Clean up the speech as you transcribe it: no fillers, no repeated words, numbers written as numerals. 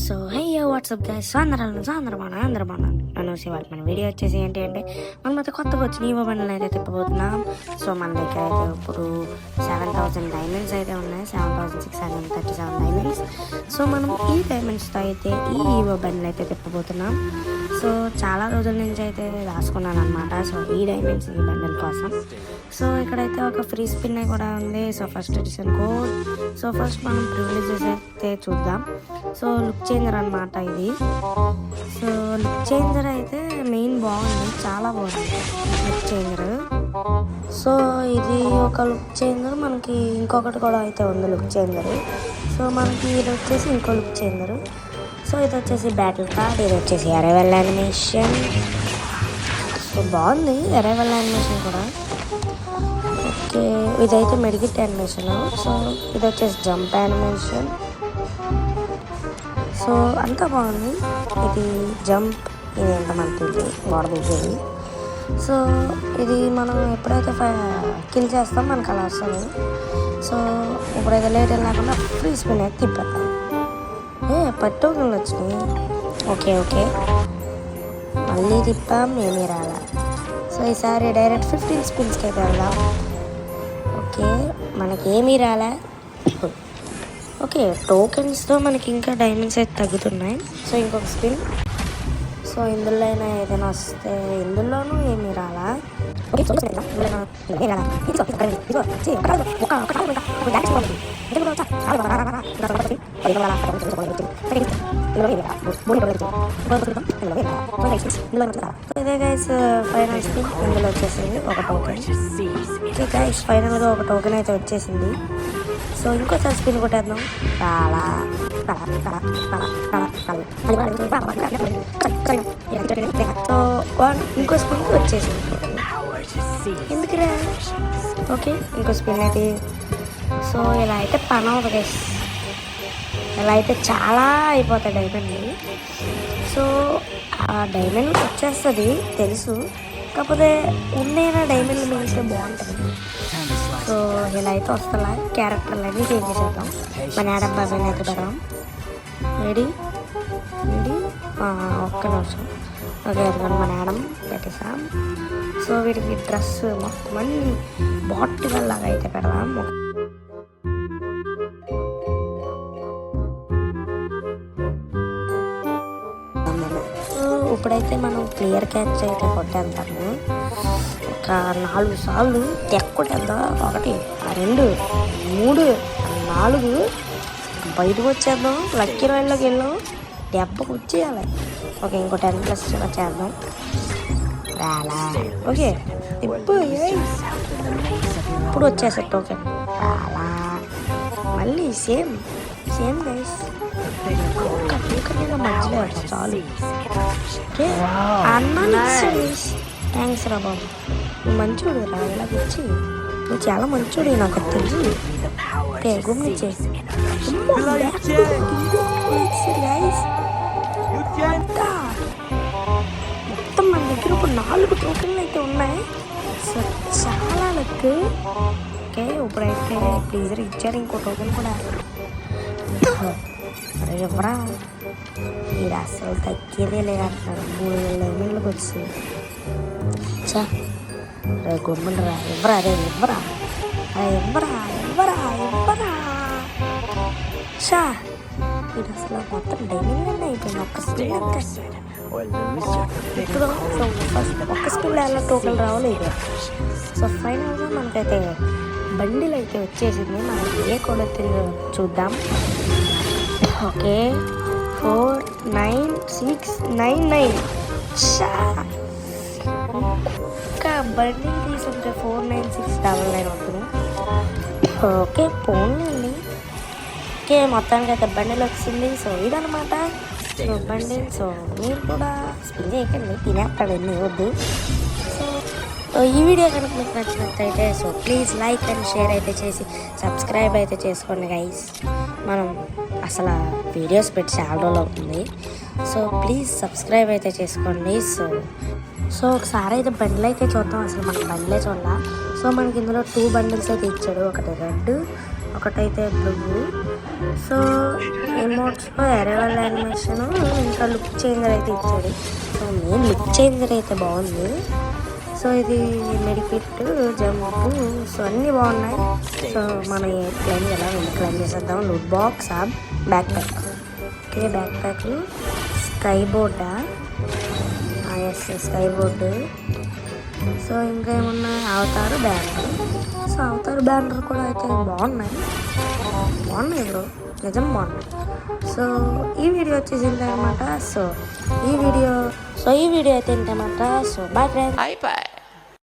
So hey WhatsApp guys, అందరూ నన్ను శివాళ మన వీడియో వచ్చేసి ఏంటి అంటే మనం అయితే కొత్తగా వచ్చి ఈవో బండ్లు అయితే తిప్పబోతున్నాం. సో మన దగ్గర అయితే ఇప్పుడు 7000 డైమండ్స్ అయితే ఉన్నాయి, 7637 డైమండ్స్. సో మనం ఈ డైమండ్స్తో అయితే ఈ ఈవో బండ్లు అయితే తిప్పబోతున్నాం. సో చాలా రోజుల నుంచి అయితే రాసుకున్నాను అనమాట. సో ఈ డైమండ్స్ ఈ బండిల్ కోసం. సో ఇక్కడైతే ఒక ఫ్రీ స్పిన్ కూడా ఉంది. So first edition code. So first మనం ప్రివిలేజెస్ అయితే చూద్దాం. సో లుక్ చేంజర్ అనమాట ఇది. సో లుక్ చేంజర్ అయితే మెయిన్ బాగుంది, చాలా బాగుంది లుక్ చేంజర్. సో ఇది ఒక లుక్ చేంజర్, మనకి ఇంకొకటి కూడా అయితే ఉంది లుక్ చేంజర్. సో మనకి ఇది వచ్చేసి ఇంకో లుక్ చేంజర్. సో ఇది వచ్చేసి బ్యాటిల్ కార్డ్, ఇది వచ్చేసి అరైవల్ యానిమేషన్. సో బాగుంది అరైవల్ యానిమేషన్ కూడా. ఓకే, ఇదైతే మెడికిట్ యానిమేషన్. సో ఇది వచ్చేసి జంప్ యానిమేషన్. సో అంతా బాగుంది. ఇది జంప్, ఇది ఎంత మనకి బాడీ ఇది. సో ఇది మనం ఎప్పుడైతే కిల్ చేస్తాం మనకు అలా వస్తుంది. సో ఇప్పుడైతే లేట్ లేకుండా ఫ్రీ స్పిన్ అయితే తిప్పేద్దాం. పట్టోకలు వచ్చినాయి. ఓకే మళ్ళీ తిప్పాం, ఏమీ రాలా. సో ఈసారి డైరెక్ట్ 15 స్పిన్స్కి అయితే వెళ్దాం. ఓకే, మనకేమీ రాలే. ఓకే, టోకెన్స్తో మనకి ఇంకా డైమండ్స్ అయితే తగ్గుతున్నాయి. సో ఇంకొక స్పిన్. సో ఇందులో అయినా ఏదైనా వస్తే, ఇందులోనూ ఏమీ రాలా. ఇదే గైస్ ఫైనల్ స్పిన్. ఇందులో వచ్చేసింది ఒక టోకెన్. ఓకే గైస్, ఫైనల్గా ఒక టోకెన్ అయితే వచ్చేసింది. సో ఇంకోసారి స్పిన్ కొట్టేద్దాం. సో ఇంకో స్పిన్ వచ్చేసింది. ఎందుకురా? ఓకే, ఇంకో స్పిన్ అయితే. సో ఇలా అయితే పని అవుతుంది గైస్, ఇలా అయితే చాలా అయిపోతాయి డైమండ్ని. సో ఆ డైమండ్ వచ్చేస్తుంది తెలుసు, కాకపోతే ఉండైనా డైమండ్లు మిగిలితే బాగుంటుంది. సో ఇలా అయితే వస్తా క్యారెక్టర్లు అన్నీ చేంజ్ చేసేద్దాం. మన యాడమ్ బాబాయ్ అయితే పెడదాం. రెడీ ఒక్క నిమిషం. ఓకే, అందుకని మన యాడమ్ పెట్టేసాం. సో వీడికి డ్రెస్ మొత్తం అన్ని బాటిల్ లాగా అయితే పెడదాం. సో ఇప్పుడైతే మనం క్లియర్ క్యాచ్ అయితే కొట్టేద్దాము. ఒక 4 సార్లు కొట్టేద్దాం. 1 2 3 4 బయటకు వచ్చేద్దాం. లక్కీ రాయిల్లోకి వెళ్ళాం, దెబ్బకు వచ్చేయాలి. ఓకే, ఇంకో 10+ చేద్దాం. రాలా. ఓకే, ఇప్పుడు వచ్చేసే టోకెన్ రాలా. మళ్ళీ సేమ్ గైస్, ఒక్క టోకెన్ మధ్యలో చాలు. ఓకే అన్న, థ్యాంక్స్ రా బాబు, నువ్వు మంచోడు రా. ఇలా ఇచ్చి నువ్వు చాలా మంచోడు, నాకు తెలుసు. ఓకే, గుమ్మిచ్చే మొత్తం మన దగ్గర ఇప్పుడు 4 టోకెన్లు అయితే ఉన్నాయి. సో చాలా లక్. ఓకే, ఇప్పుడైతే ప్లీజర్ ఇచ్చారు, ఇంకో టోకెన్ కూడా. అరే ఎవరా, ఇది అసలు తగ్గేదే లేదంటున్నారు. 3000 డైమండ్లకు వచ్చింది. చా రే గొమ్మండ్రా, ఎవరా చా, ఇది అసలు మొత్తం డైమండ్ అయిపోయింది. ఒక్క స్పిన్ ఇప్పుడు. సో ఫస్ట్ ఒక్క స్పిన్ ఎలా టోకెన్ రావలేదు. సో ఫైనల్గా మనకైతే బండిల్ అయితే వచ్చేసింది. మనకి ఏ కోడ్ వచ్చిందో చూద్దాం. ఓకే, 49699. ఇంకా బండి తీసుకుంటే 49699 అవుతుంది. ఓకే, పోన్లేండి. ఓకే, మొత్తానికి అయితే బండిలు వచ్చింది. సో ఇదనమాట బండి. సో మీరు కూడా స్పిన్ చేయకండి, తినేస్తాడు ఎన్ని వద్దు. సో ఈ వీడియో కనుక మీకు నచ్చినట్లయితే so please like and share అయితే చేసి సబ్స్క్రైబ్ అయితే చేసుకోండి గైస్. మనం అసలు వీడియోస్ పెట్టి చాలా రోజులు అవుతుంది. సో ప్లీజ్ సబ్స్క్రైబ్ అయితే చేసుకోండి. సో ఒకసారి అయితే బండ్లు అయితే చూద్దాం. అసలు మనకి బండ్లే చూడాల. సో మనకి ఇందులో 2 బండిల్స్ అయితే ఇచ్చాడు. ఒకటి రెడ్, ఒకటైతే బ్లూ. సో ఎమోట్స్లో ఎరేవల్ యానిమేషన్ ఇంకా లుక్ చేంజర్ అయితే ఇచ్చాడు. సో మెయిన్ లుక్ చేంజర్ అయితే బాగుంది. సో ఇది మెడికిట్ జంప్, సో అన్నీ బాగున్నాయి. సో మనం క్లైమ్ ఎలా క్లైమ్ చేసేద్దాం. Loot box, backpack. Okay, backpack, sky బోర్డా, ఎస్ స్కై బోర్డు. సో ఇంకా ఏమున్నాయి, అవతారు బ్యానర్. సో అవతారు బ్యానర్ కూడా అయితే బాగున్నాయి బ్రో, నిజం బాగున్నాయి. సో ఈ వీడియో వచ్చేసి ఇంతనమాట. సో ఈ వీడియో అయితే ఇంతనమాట. So bye friends.